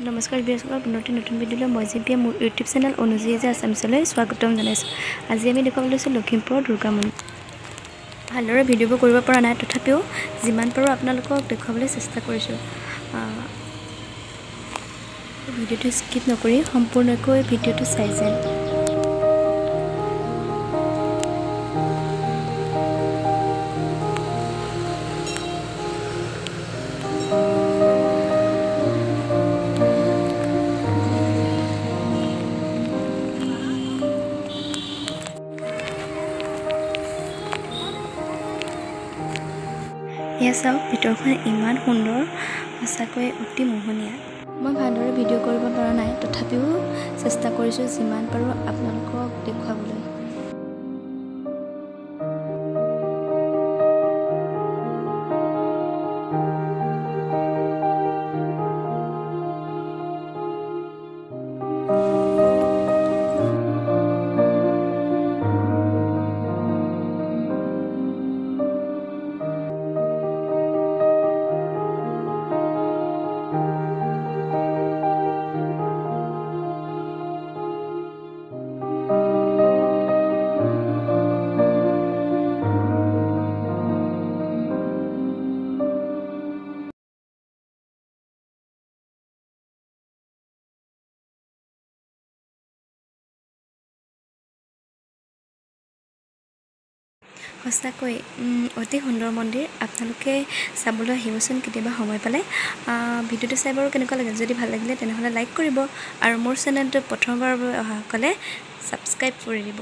নমস্কাৰ বিয়াসকল পুনৰটি নতুন ভিডিঅ'লৈ মই জিপিয়ে মোৰ ইউটিউব চেনেল অনুযায়ী যে আছামিছলৈ স্বাগতম জনাইছোঁ। আজি আমি দেখুৱাবলৈ লৈছোঁ লখিমপুৰৰ দুৰ্গা মন্দিৰ। ভালদৰে ভিডিঅ'বোৰ কৰিব পৰা নাই, তথাপিও যিমান পাৰোঁ আপোনালোকক দেখুৱাবলৈ চেষ্টা কৰিছোঁ। ভিডিঅ'টো স্কিপ নকৰি সম্পূৰ্ণকৈ ভিডিঅ'টো চাই যায়। এয়া চাওক, ভিতৰখন ইমান সুন্দৰ, সঁচাকৈ অতি মোহনীয়া। মই ভালদৰে ভিডিঅ' কৰিব পৰা নাই, তথাপিও চেষ্টা কৰিছোঁ যিমান পাৰোঁ আপোনালোকক দেখুৱাবলৈ। সঁচাকৈ অতি সুন্দৰ মন্দিৰ। আপোনালোকে চাবলৈ আহিবচোন কেতিয়াবা সময় পালে। ভিডিঅ'টো চাই বাৰু কেনেকুৱা লাগিল? যদি ভাল লাগিলে তেনেহ'লে লাইক কৰিব আৰু মোৰ চেনেলটো প্ৰথমবাৰৰ বাবে অহাসকলে ছাবস্ক্ৰাইব কৰি দিব।